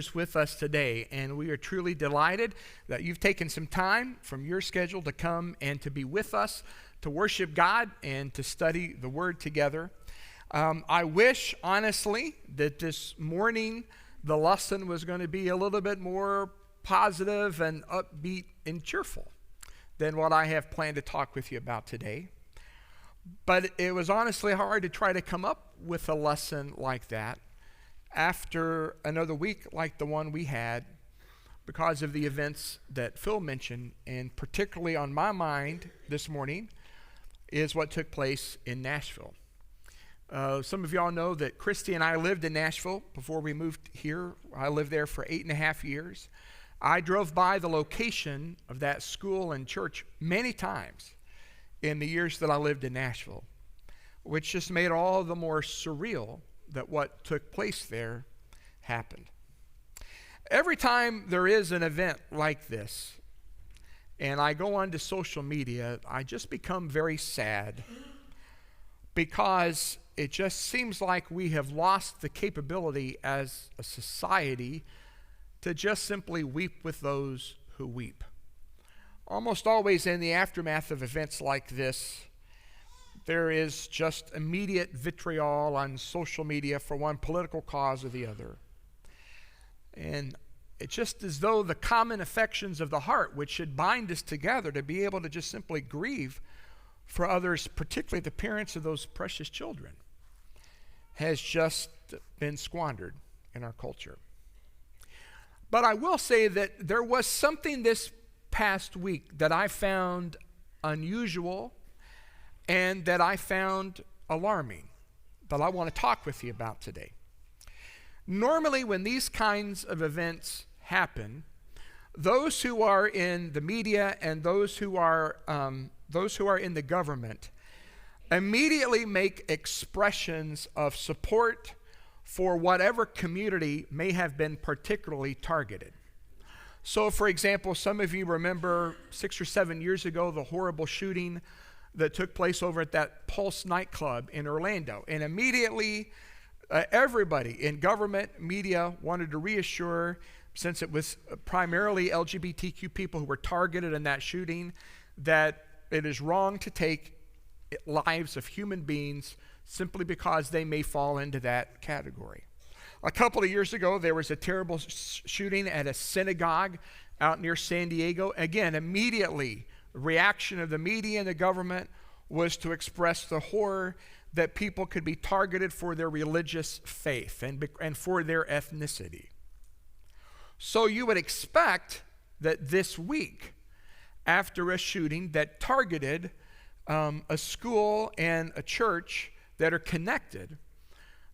With us today, and we are truly delighted that you've taken some time from your schedule to come and to be with us, to worship God and to study the Word together. I wish, honestly, that this morning the lesson was going to be a little bit more positive and upbeat and cheerful than what I have planned to talk with you about today. But it was honestly hard to try to come up with a lesson like that after another week like the one we had, because of the events that Phil mentioned, and particularly on my mind this morning is what took place in Nashville. Some of y'all know that Christy and I lived in Nashville before we moved here. I lived there for 8.5 years. I drove by the location of that school and church many times in the years that I lived in Nashville, which just made it all the more surreal that what took place there happened. Every time there is an event like this, and I go onto social media, I just become very sad, because it just seems like we have lost the capability as a society to just simply weep with those who weep. Almost always in the aftermath of events like this, there is just immediate vitriol on social media for one political cause or the other. And it's just as though the common affections of the heart, which should bind us together to be able to just simply grieve for others, particularly the parents of those precious children, has just been squandered in our culture. But I will say that there was something this past week that I found unusual and that I found alarming, that I want to talk with you about today. Normally, when these kinds of events happen, those who are in the media and those who are in the government immediately make expressions of support for whatever community may have been particularly targeted. So, for example, some of you remember 6 or 7 years ago the horrible shooting that took place over at that Pulse nightclub in Orlando. And immediately, everybody in government, media wanted to reassure, since it was primarily LGBTQ people who were targeted in that shooting, that it is wrong to take lives of human beings simply because they may fall into that category. A couple of years ago, there was a terrible shooting at a synagogue out near San Diego. Again, immediately, reaction of the media and the government was to express the horror that people could be targeted for their religious faith and for their ethnicity. So you would expect that this week, after a shooting that targeted a school and a church that are connected,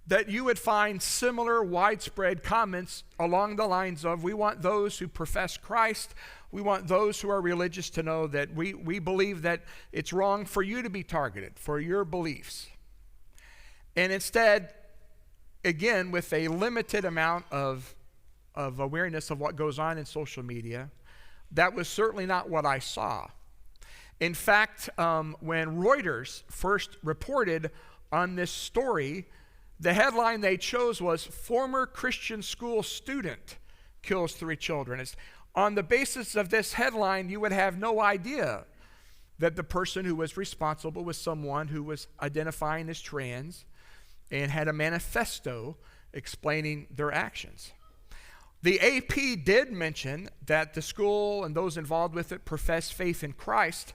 that you would find similar widespread comments along the lines of, we want those who profess Christ, we want those who are religious to know that we believe that it's wrong for you to be targeted for your beliefs. And instead, again, with a limited amount of awareness of what goes on in social media, that was certainly not what I saw. In fact, when Reuters first reported on this story, the headline they chose was, "Former Christian School Student Kills 3 Children." On the basis of this headline, you would have no idea that the person who was responsible was someone who was identifying as trans and had a manifesto explaining their actions. The AP did mention that the school and those involved with it profess faith in Christ,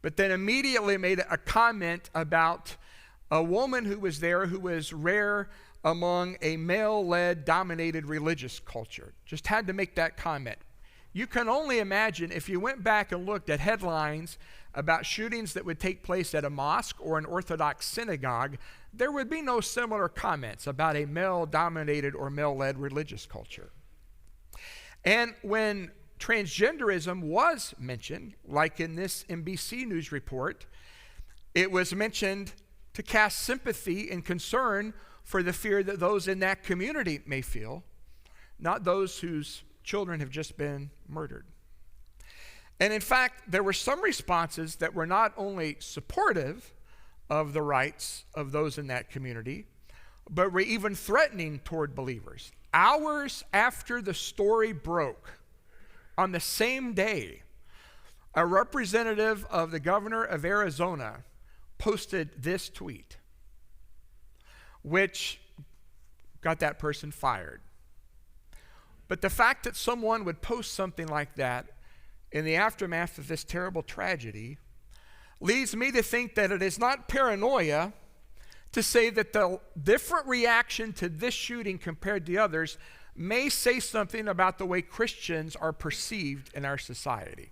but then immediately made a comment about a woman who was there who was rare among a male-led dominated religious culture. Just had to make that comment. You can only imagine, if you went back and looked at headlines about shootings that would take place at a mosque or an Orthodox synagogue, there would be no similar comments about a male-dominated or male-led religious culture. And when transgenderism was mentioned, like in this NBC News report, it was mentioned to cast sympathy and concern for the fear that those in that community may feel, not those whose children have just been murdered. And in fact, there were some responses that were not only supportive of the rights of those in that community, but were even threatening toward believers. Hours after the story broke, on the same day, a representative of the governor of Arizona posted this tweet, which got that person fired. But the fact that someone would post something like that in the aftermath of this terrible tragedy leads me to think that it is not paranoia to say that the different reaction to this shooting compared to others may say something about the way Christians are perceived in our society.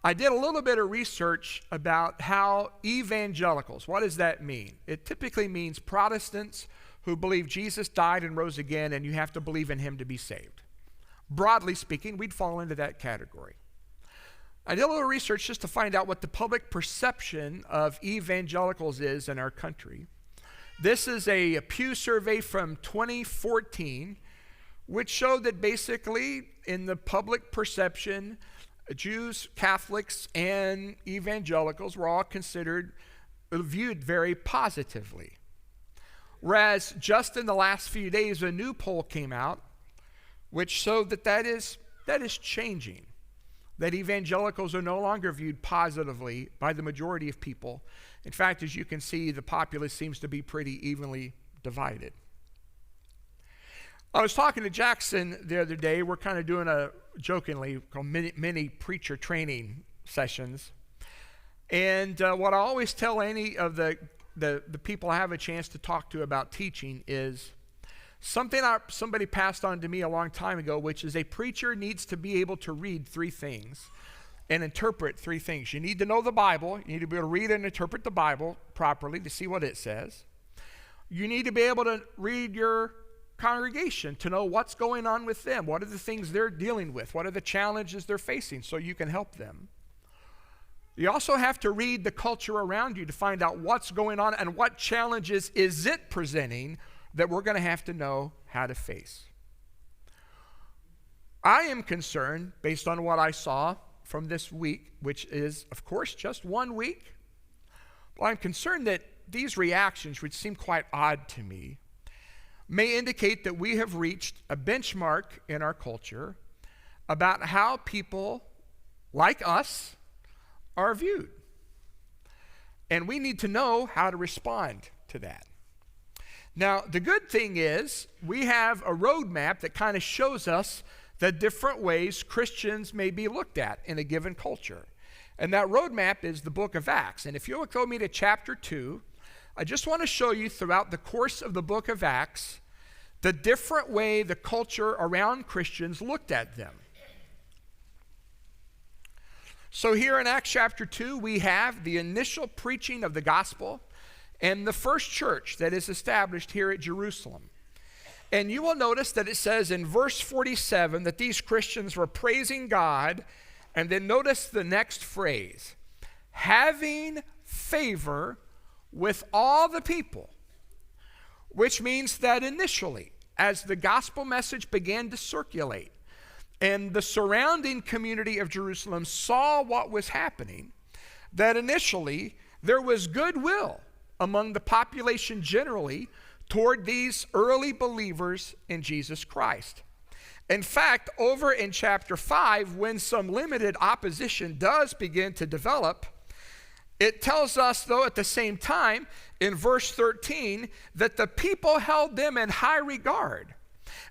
I did a little bit of research about how evangelicals, what does that mean? It typically means Protestants who believe Jesus died and rose again, and you have to believe in him to be saved. Broadly speaking, we'd fall into that category. I did a little research just to find out what the public perception of evangelicals is in our country. This is a Pew survey from 2014, which showed that basically in the public perception, Jews, Catholics, and evangelicals were all viewed very positively. Whereas just in the last few days, a new poll came out which showed that is changing, that evangelicals are no longer viewed positively by the majority of people. In fact, as you can see, the populace seems to be pretty evenly divided. I was talking to Jackson the other day. We're kind of doing a, jokingly, called mini preacher training sessions. And what I always tell any of the people I have a chance to talk to about teaching is something somebody passed on to me a long time ago, which is a preacher needs to be able to read three things and interpret three things. You need to know the Bible. You need to be able to read and interpret the Bible properly to see what it says. You need to be able to read your congregation to know what's going on with them. What are the things they're dealing with? What are the challenges they're facing so you can help them? You also have to read the culture around you to find out what's going on and what challenges is it presenting that we're going to have to know how to face. I am concerned, based on what I saw from this week, which is, of course, just 1 week, well, I'm concerned that these reactions, which seem quite odd to me, may indicate that we have reached a benchmark in our culture about how people like us are viewed. And we need to know how to respond to that. Now, the good thing is we have a roadmap that kind of shows us the different ways Christians may be looked at in a given culture. And that roadmap is the book of Acts. And if you'll go me to chapter 2, I just want to show you throughout the course of the book of Acts the different way the culture around Christians looked at them. So here in Acts chapter 2, we have the initial preaching of the gospel and the first church that is established here at Jerusalem. And you will notice that it says in verse 47 that these Christians were praising God, and then notice the next phrase, having favor with all the people, which means that initially, as the gospel message began to circulate, and the surrounding community of Jerusalem saw what was happening, that initially there was goodwill among the population generally toward these early believers in Jesus Christ. In fact, over in chapter 5, when some limited opposition does begin to develop, it tells us, though, at the same time, in verse 13, that the people held them in high regard.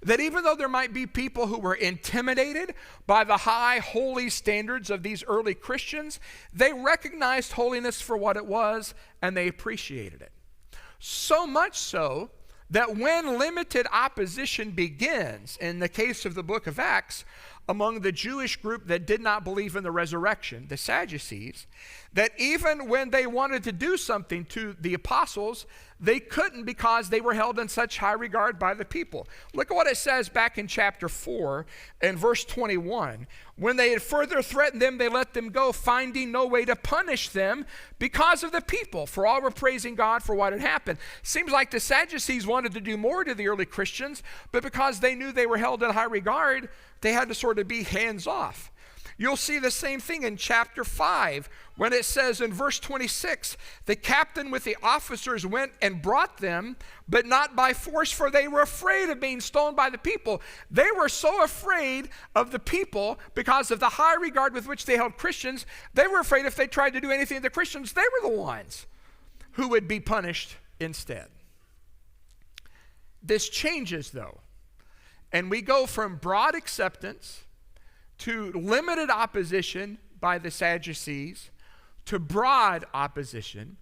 That even though there might be people who were intimidated by the high holy standards of these early Christians, they recognized holiness for what it was and they appreciated it. So much so that when limited opposition begins, in the case of the book of Acts, among the Jewish group that did not believe in the resurrection, the Sadducees, that even when they wanted to do something to the apostles, they couldn't because they were held in such high regard by the people. Look at what it says back in chapter 4 and verse 21. When they had further threatened them, they let them go, finding no way to punish them because of the people. For all were praising God for what had happened. Seems like the Sadducees wanted to do more to the early Christians, but because they knew they were held in high regard, they had to sort of be hands off. You'll see the same thing in chapter 5 when it says in verse 26, the captain with the officers went and brought them, but not by force, for they were afraid of being stoned by the people. They were so afraid of the people because of the high regard with which they held Christians. They were afraid if they tried to do anything to the Christians, they were the ones who would be punished instead. This changes though, and we go from broad acceptance to limited opposition by the Sadducees to broad opposition,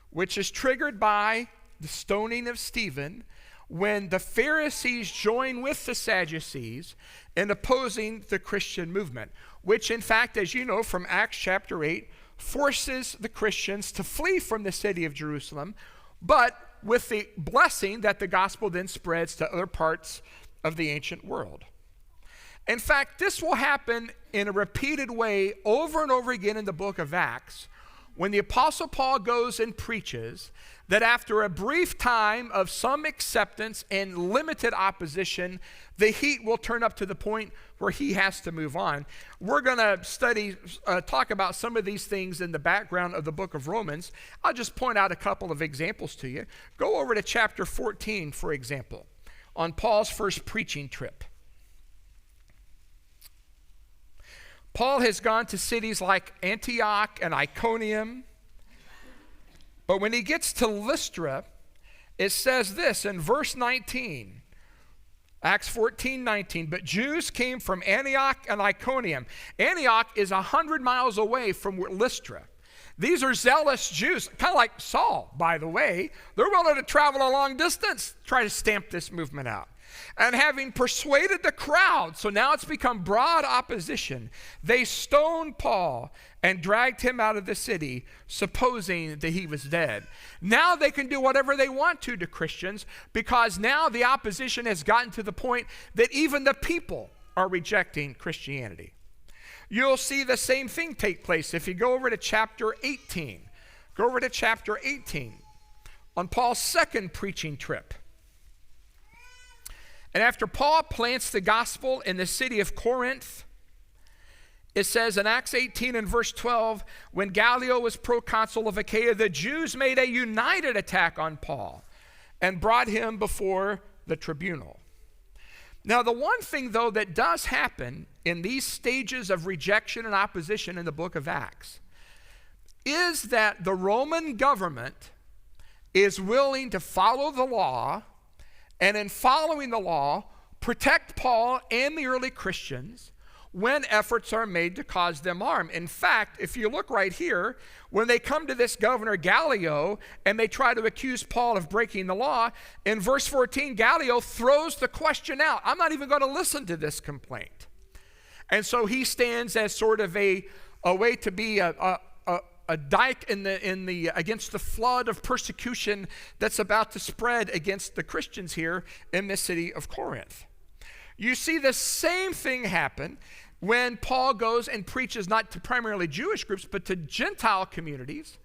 which is triggered by the stoning of Stephen when the Pharisees join with the Sadducees in opposing the Christian movement, which in fact, as you know from Acts chapter 8, forces the Christians to flee from the city of Jerusalem, but with the blessing that the gospel then spreads to other parts of the ancient world. In fact, this will happen in a repeated way over and over again in the book of Acts when the Apostle Paul goes and preaches that after a brief time of some acceptance and limited opposition, the heat will turn up to the point where he has to move on. We're going to talk about some of these things in the background of the book of Romans. I'll just point out a couple of examples to you. Go over to chapter 14, for example, on Paul's first preaching trip. Paul has gone to cities like Antioch and Iconium, but when he gets to Lystra, it says this in verse 19, Acts 14:19, but Jews came from Antioch and Iconium. Antioch is 100 miles away from Lystra. These are zealous Jews, kind of like Saul, by the way. They're willing to travel a long distance, try to stamp this movement out. And having persuaded the crowd, so now it's become broad opposition, they stoned Paul and dragged him out of the city, supposing that he was dead. Now they can do whatever they want to Christians, because now the opposition has gotten to the point that even the people are rejecting Christianity. You'll see the same thing take place if you go over to chapter 18. Go over to chapter 18 on Paul's second preaching trip. And after Paul plants the gospel in the city of Corinth, it says in Acts 18 and verse 12, when Gallio was proconsul of Achaia, the Jews made a united attack on Paul and brought him before the tribunal. Now, the one thing, though, that does happen in these stages of rejection and opposition in the book of Acts is that the Roman government is willing to follow the law, and in following the law, protect Paul and the early Christians when efforts are made to cause them harm. In fact, if you look right here, when they come to this governor Gallio and they try to accuse Paul of breaking the law, in verse 14, Gallio throws the question out. I'm not even going to listen to this complaint. And so he stands as sort of a way to be a dike against the flood of persecution that's about to spread against the Christians here in the city of Corinth. You see the same thing happen when Paul goes and preaches not to primarily Jewish groups, but to Gentile communities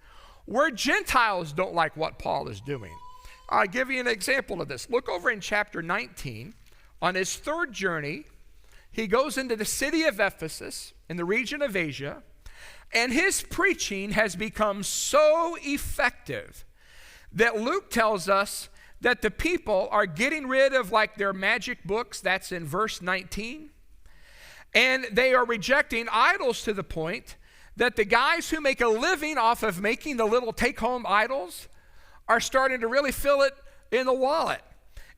where Gentiles don't like what Paul is doing. I'll give you an example of this. Look over in chapter 19. On his third journey, he goes into the city of Ephesus in the region of Asia, and his preaching has become so effective that Luke tells us that the people are getting rid of like their magic books. That's in verse 19. And they are rejecting idols to the point that the guys who make a living off of making the little take-home idols are starting to really feel it in the wallet.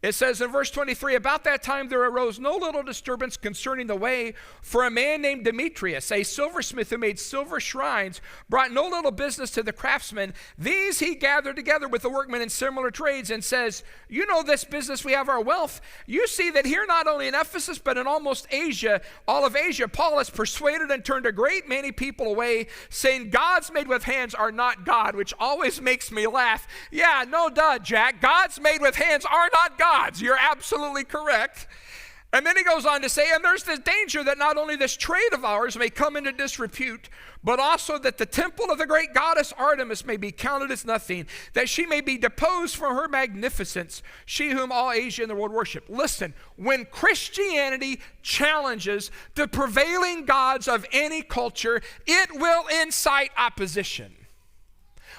It says in verse 23, about that time there arose no little disturbance concerning the way, for a man named Demetrius, a silversmith who made silver shrines, brought no little business to the craftsmen. These he gathered together with the workmen in similar trades and says, you know this business, we have our wealth. You see that here not only in Ephesus, but in almost Asia, all of Asia, Paul has persuaded and turned a great many people away, saying gods made with hands are not God, which always makes me laugh. Yeah, no duh, Jack. Gods made with hands are not God. You're absolutely correct. And then he goes on to say, and there's this danger that not only this trade of ours may come into disrepute, but also that the temple of the great goddess Artemis may be counted as nothing, that she may be deposed from her magnificence, she whom all Asia and the world worship. Listen, when Christianity challenges the prevailing gods of any culture, it will incite opposition.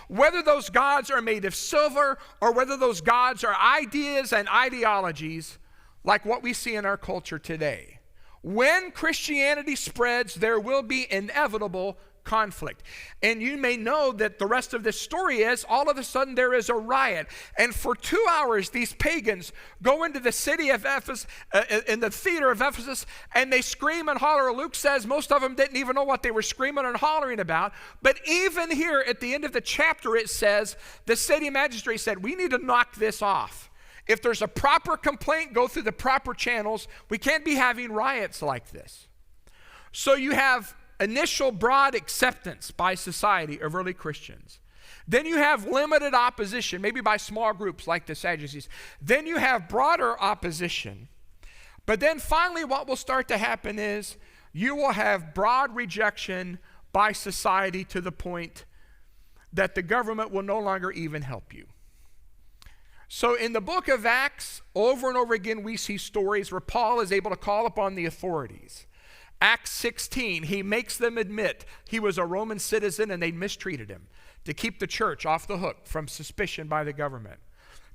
Whether those gods are made of silver or whether those gods are ideas and ideologies, like what we see in our culture today. When Christianity spreads, there will be inevitable conflict. And you may know that the rest of this story is, all of a sudden there is a riot. And for 2 hours, these pagans go into the city of Ephesus, in the theater of Ephesus, and they scream and holler. Luke says most of them didn't even know what they were screaming and hollering about. But even here at the end of the chapter, it says, the city magistrate said, we need to knock this off. If there's a proper complaint, go through the proper channels. We can't be having riots like this. So you have initial broad acceptance by society of early Christians. Then you have limited opposition, maybe by small groups like the Sadducees. Then you have broader opposition. But then finally what will start to happen is you will have broad rejection by society to the point that the government will no longer even help you. So in the book of Acts, over and over again, we see stories where Paul is able to call upon the authorities. Acts 16, he makes them admit he was a Roman citizen and they mistreated him to keep the church off the hook from suspicion by the government.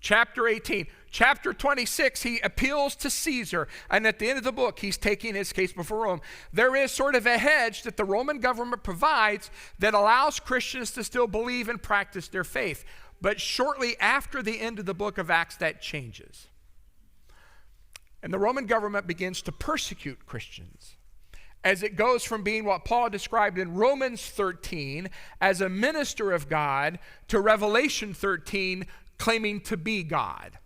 Chapter 18. Chapter 26, he appeals to Caesar, and at the end of the book, he's taking his case before Rome. There is sort of a hedge that the Roman government provides that allows Christians to still believe and practice their faith. But shortly after the end of the book of Acts, that changes. And the Roman government begins to persecute Christians as it goes from being what Paul described in Romans 13 as a minister of God to Revelation 13 claiming to be God.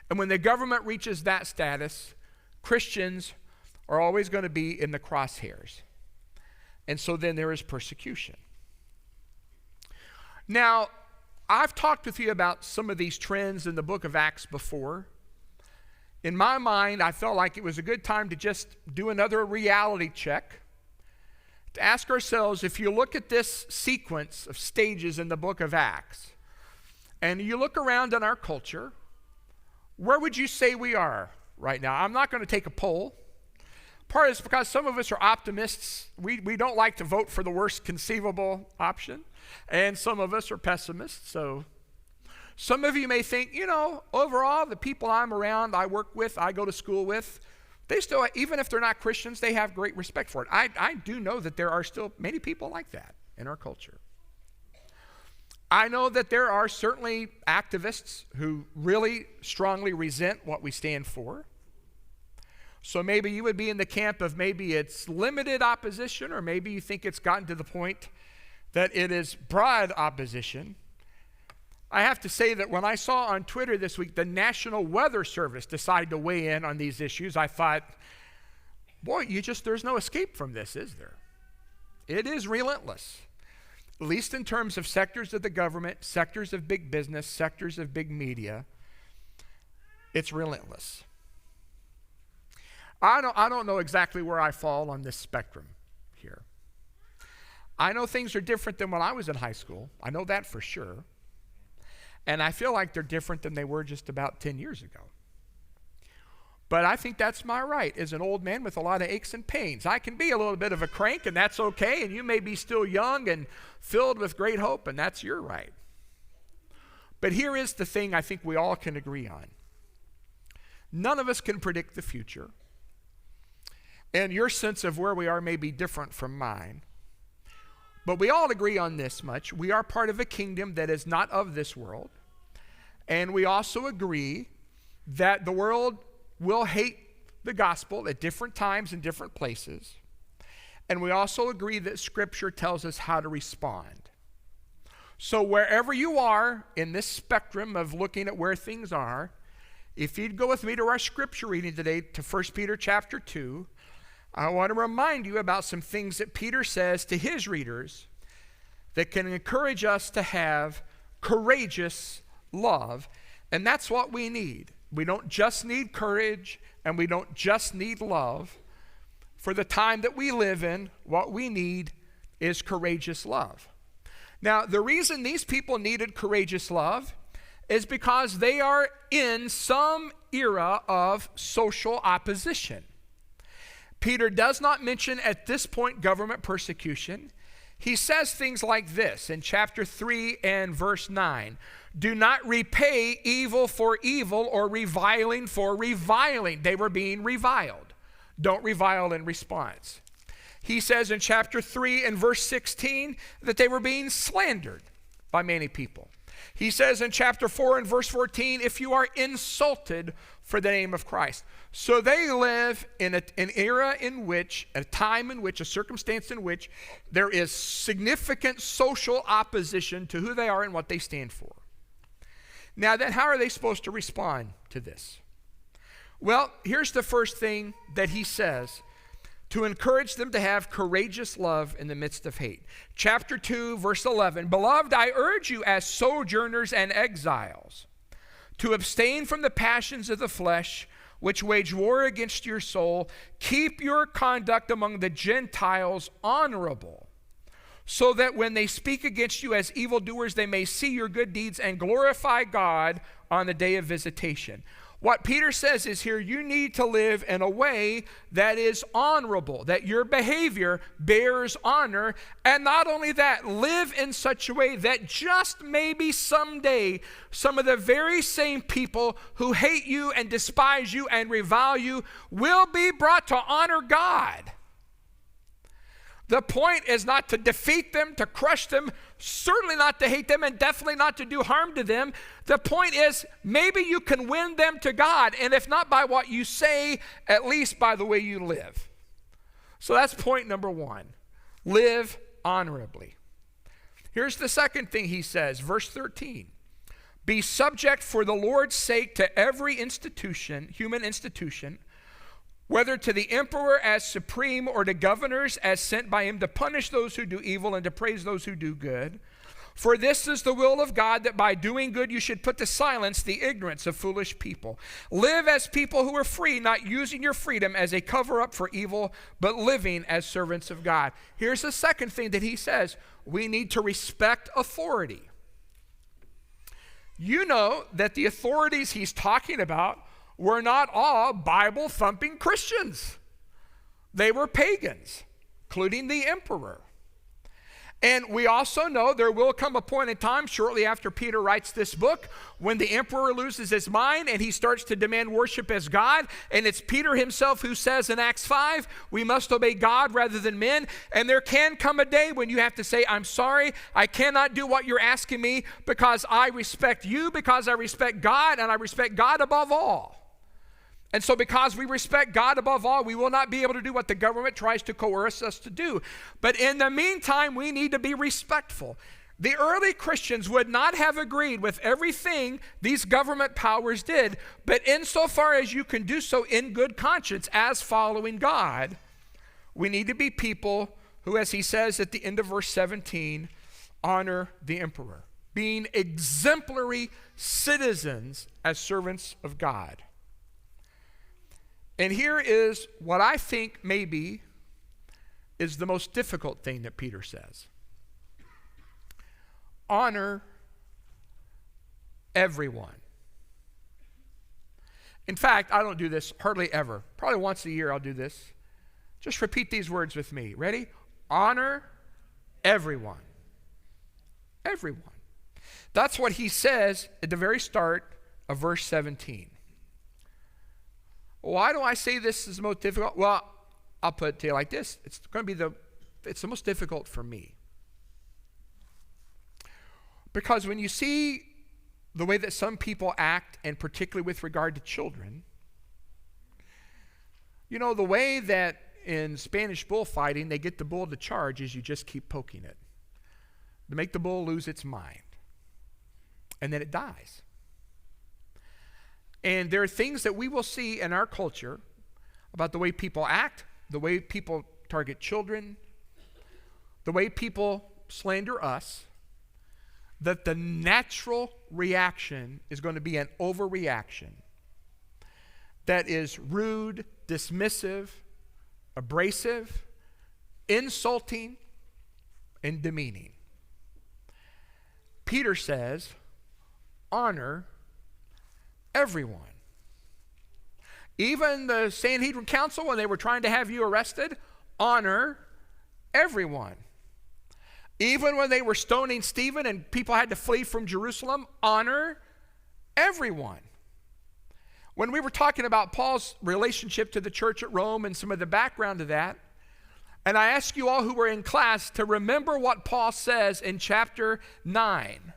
And when the government reaches that status, Christians are always going to be in the crosshairs. And so then there is persecution. Now, I've talked with you about some of these trends in the book of Acts before. In my mind, I felt like it was a good time to just do another reality check, to ask ourselves, if you look at this sequence of stages in the book of Acts, and you look around in our culture, where would you say we are right now? I'm not going to take a poll. Part is because some of us are optimists. We don't like to vote for the worst conceivable option. And some of us are pessimists. So some of you may think, overall, the people I'm around, I work with, I go to school with, they still, even if they're not Christians, they have great respect for it. I do know that there are still many people like that in our culture. I know that there are certainly activists who really strongly resent what we stand for. So maybe you would be in the camp of maybe it's limited opposition, or maybe you think it's gotten to the point that it is broad opposition. I have to say that when I saw on Twitter this week the National Weather Service decide to weigh in on these issues, I thought, boy, there's no escape from this, is there? It is relentless, at least in terms of sectors of the government, sectors of big business, sectors of big media. It's relentless. I don't know exactly where I fall on this spectrum here. I know things are different than when I was in high school. I know that for sure. And I feel like they're different than they were just about 10 years ago. But I think that's my right as an old man with a lot of aches and pains. I can be a little bit of a crank, and that's okay. And you may be still young and filled with great hope, and that's your right. But here is the thing I think we all can agree on. None of us can predict the future. And your sense of where we are may be different from mine. But we all agree on this much. We are part of a kingdom that is not of this world. And we also agree that the world will hate the gospel at different times and different places. And we also agree that Scripture tells us how to respond. So wherever you are in this spectrum of looking at where things are, if you'd go with me to our Scripture reading today to 1 Peter chapter 2, I want to remind you about some things that Peter says to his readers that can encourage us to have courageous love. And that's what we need. We don't just need courage, and we don't just need love. For the time that we live in, what we need is courageous love. Now, the reason these people needed courageous love is because they are in some era of social opposition. Peter does not mention at this point government persecution. He says things like this in chapter 3 and verse 9. Do not repay evil for evil or reviling for reviling. They were being reviled. Don't revile in response. He says in chapter 3 and verse 16 that they were being slandered by many people. He says in chapter 4 and verse 14, if you are insulted for the name of Christ. So they live in an era in which, a time in which, a circumstance in which there is significant social opposition to who they are and what they stand for. Now then, how are they supposed to respond to this? Well, here's the first thing that he says, to encourage them to have courageous love in the midst of hate. Chapter 2, verse 11, Beloved, I urge you as sojourners and exiles to abstain from the passions of the flesh, which wage war against your soul. Keep your conduct among the Gentiles honorable, so that when they speak against you as evildoers, they may see your good deeds and glorify God on the day of visitation. What Peter says is here, you need to live in a way that is honorable, that your behavior bears honor, and not only that, live in such a way that just maybe someday some of the very same people who hate you and despise you and revile you will be brought to honor God. The point is not to defeat them, to crush them, certainly not to hate them, and definitely not to do harm to them. The point is, maybe you can win them to God, and if not by what you say, at least by the way you live. So that's point number one. Live honorably. Here's the second thing he says, verse 13. Be subject for the Lord's sake to every institution, human institution, whether to the emperor as supreme or to governors as sent by him to punish those who do evil and to praise those who do good. For this is the will of God, that by doing good you should put to silence the ignorance of foolish people. Live as people who are free, not using your freedom as a cover-up for evil, but living as servants of God. Here's the second thing that he says. We need to respect authority. You know that the authorities he's talking about were not all Bible-thumping Christians. They were pagans, including the emperor. And we also know there will come a point in time shortly after Peter writes this book when the emperor loses his mind and he starts to demand worship as God. And it's Peter himself who says in Acts 5, we must obey God rather than men. And there can come a day when you have to say, I'm sorry, I cannot do what you're asking me because I respect you, because I respect God, and I respect God above all. And so because we respect God above all, we will not be able to do what the government tries to coerce us to do. But in the meantime, we need to be respectful. The early Christians would not have agreed with everything these government powers did, but insofar as you can do so in good conscience as following God, we need to be people who, as he says at the end of verse 17, honor the emperor, being exemplary citizens as servants of God. And here is what I think maybe is the most difficult thing that Peter says. Honor everyone. In fact, I don't do this hardly ever. Probably once a year I'll do this. Just repeat these words with me. Ready? Honor everyone. Everyone. That's what he says at the very start of verse 17. Why do I say this is the most difficult? Well, I'll put it to you like this. It's the most difficult for me. Because when you see the way that some people act, and particularly with regard to children, you know, the way that in Spanish bullfighting they get the bull to charge is you just keep poking it to make the bull lose its mind. And then it dies. And there are things that we will see in our culture about the way people act, the way people target children, the way people slander us, that the natural reaction is going to be an overreaction that is rude, dismissive, abrasive, insulting, and demeaning. Peter says, honor everyone. Even the Sanhedrin Council, when they were trying to have you arrested, honor everyone. Even when they were stoning Stephen and people had to flee from Jerusalem, honor everyone. When we were talking about Paul's relationship to the church at Rome and some of the background to that, and I ask you all who were in class to remember what Paul says in chapter 9.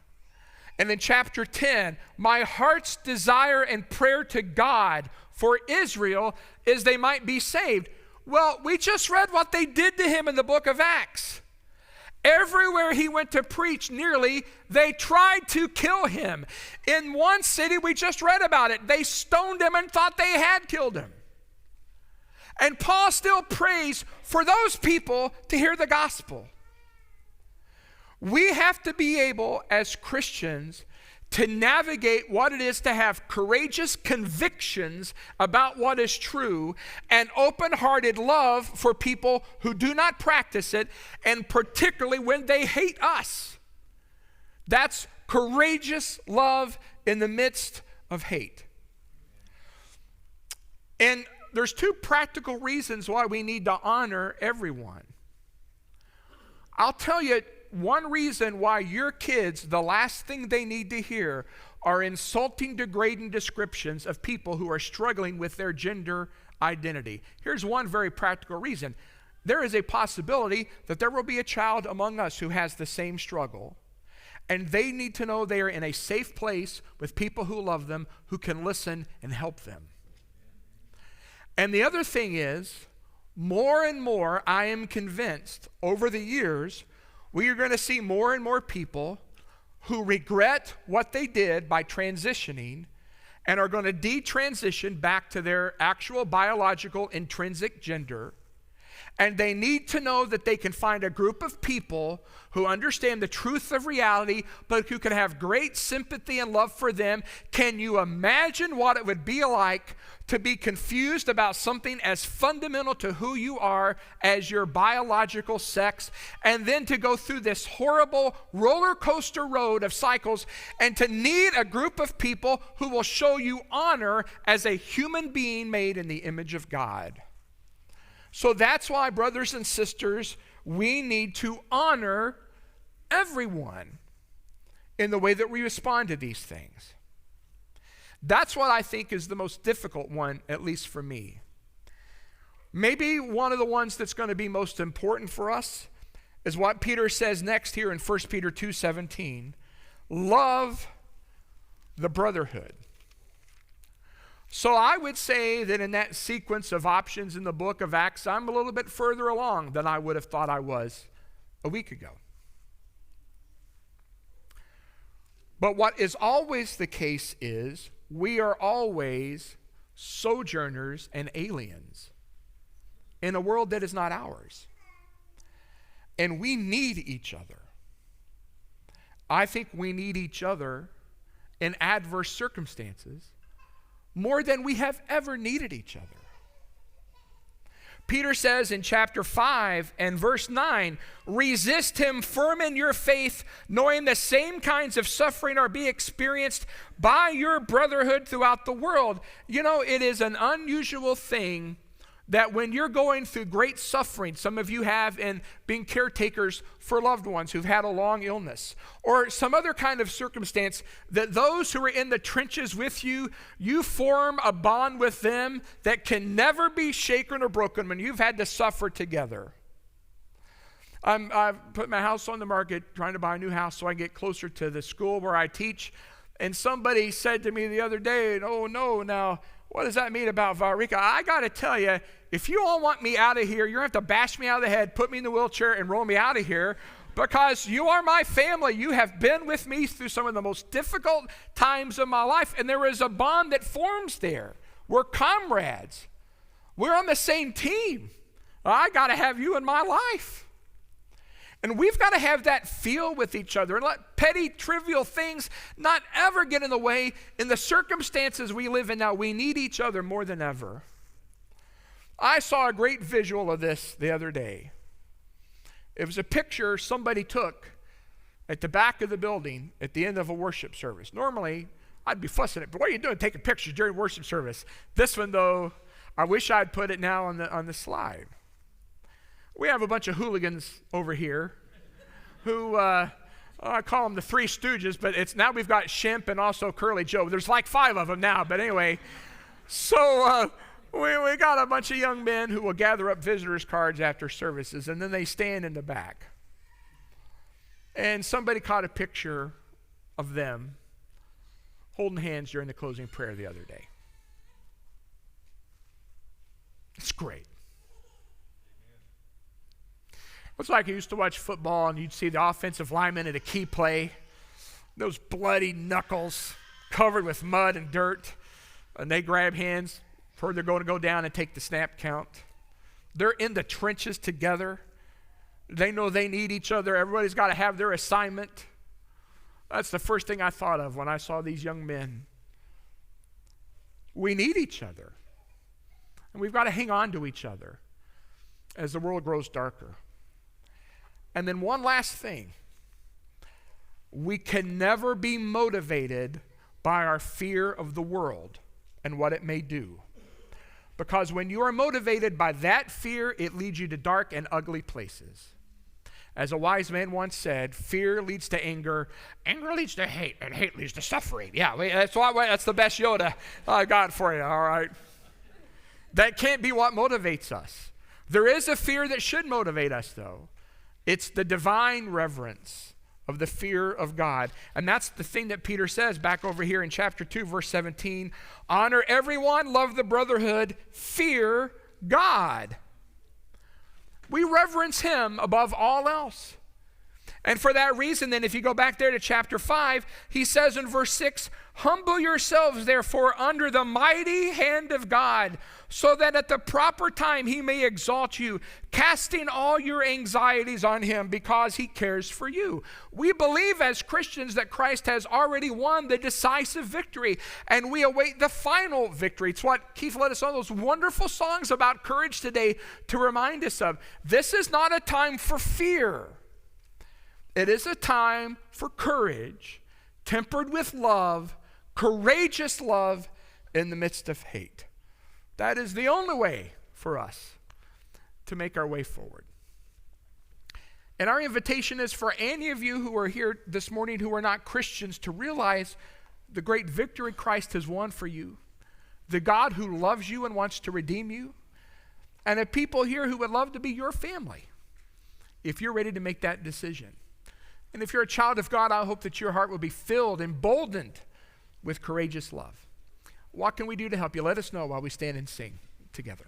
And in chapter 10, my heart's desire and prayer to God for Israel is they might be saved. Well, we just read what they did to him in the book of Acts. Everywhere he went to preach, nearly, they tried to kill him. In one city, we just read about it. They stoned him and thought they had killed him. And Paul still prays for those people to hear the gospel. We have to be able, as Christians, to navigate what it is to have courageous convictions about what is true and open-hearted love for people who do not practice it, and particularly when they hate us. That's courageous love in the midst of hate. And there's two practical reasons why we need to honor everyone. I'll tell you one reason why your kids, the last thing they need to hear are insulting, degrading descriptions of people who are struggling with their gender identity. Here's one very practical reason. There is a possibility that there will be a child among us who has the same struggle, and they need to know they are in a safe place with people who love them, who can listen and help them. And the other thing is, more and more, I am convinced, over the years, we are going to see more and more people who regret what they did by transitioning and are going to detransition back to their actual biological intrinsic gender. And they need to know that they can find a group of people who understand the truth of reality, but who can have great sympathy and love for them. Can you imagine what it would be like to be confused about something as fundamental to who you are as your biological sex, and then to go through this horrible roller coaster road of cycles, and to need a group of people who will show you honor as a human being made in the image of God? So that's why, brothers and sisters, we need to honor everyone in the way that we respond to these things. That's what I think is the most difficult one, at least for me. Maybe one of the ones that's going to be most important for us is what Peter says next here in 1 Peter 2:17. Love the brotherhood. So I would say that in that sequence of options in the book of Acts, I'm a little bit further along than I would have thought I was a week ago. But what is always the case is we are always sojourners and aliens in a world that is not ours. And we need each other. I think we need each other in adverse circumstances more than we have ever needed each other. Peter says in chapter 5 and verse 9, resist him firm in your faith, knowing the same kinds of suffering are being experienced by your brotherhood throughout the world. You know, it is an unusual thing that when you're going through great suffering, some of you have in being caretakers for loved ones who've had a long illness, or some other kind of circumstance, that those who are in the trenches with you, you form a bond with them that can never be shaken or broken when you've had to suffer together. I've put my house on the market, trying to buy a new house so I can get closer to the school where I teach. And somebody said to me the other day, oh no, now, what does that mean about Valrica? I got to tell you, if you all want me out of here, you're going to have to bash me out of the head, put me in the wheelchair, and roll me out of here, because you are my family. You have been with me through some of the most difficult times of my life, and there is a bond that forms there. We're comrades. We're on the same team. I got to have you in my life. And we've got to have that feel with each other and let petty, trivial things not ever get in the way. In the circumstances we live in now, we need each other more than ever. I saw a great visual of this the other day. It was a picture somebody took at the back of the building at the end of a worship service. Normally, I'd be fussing at, but what are you doing taking pictures during worship service? This one, though, I wish I'd put it now on the slide. We have a bunch of hooligans over here who, I call them the Three Stooges, but it's now we've got Shemp and also Curly Joe. There's like 5 of them now, but anyway. So we got a bunch of young men who will gather up visitors' cards after services, and then they stand in the back. And somebody caught a picture of them holding hands during the closing prayer the other day. It's great. It's like I used to watch football and you'd see the offensive lineman at a key play, those bloody knuckles covered with mud and dirt, and they grab hands before they're going to go down and take the snap count. They're in the trenches together. They know they need each other. Everybody's got to have their assignment. That's the first thing I thought of when I saw these young men. We need each other. And we've got to hang on to each other as the world grows darker. And then one last thing. We can never be motivated by our fear of the world and what it may do. Because when you are motivated by that fear, it leads you to dark and ugly places. As a wise man once said, fear leads to anger leads to hate, and hate leads to suffering. Yeah, that's the best Yoda I got for you, all right? That can't be what motivates us. There is a fear that should motivate us, though. It's the divine reverence of the fear of God. And that's the thing that Peter says back over here in chapter 2, verse 17. Honor everyone, love the brotherhood, fear God. We reverence him above all else. And for that reason, then, if you go back there to chapter 5, he says in verse 6, humble yourselves, therefore, under the mighty hand of God, so that at the proper time he may exalt you, casting all your anxieties on him because he cares for you. We believe as Christians that Christ has already won the decisive victory, and we await the final victory. It's what Keith led us on those wonderful songs about courage today to remind us of. This is not a time for fear. It is a time for courage, tempered with love, courageous love in the midst of hate. That is the only way for us to make our way forward. And our invitation is for any of you who are here this morning who are not Christians to realize the great victory Christ has won for you, the God who loves you and wants to redeem you, and the people here who would love to be your family if you're ready to make that decision. And if you're a child of God, I hope that your heart will be filled, emboldened with courageous love. What can we do to help you? Let us know while we stand and sing together.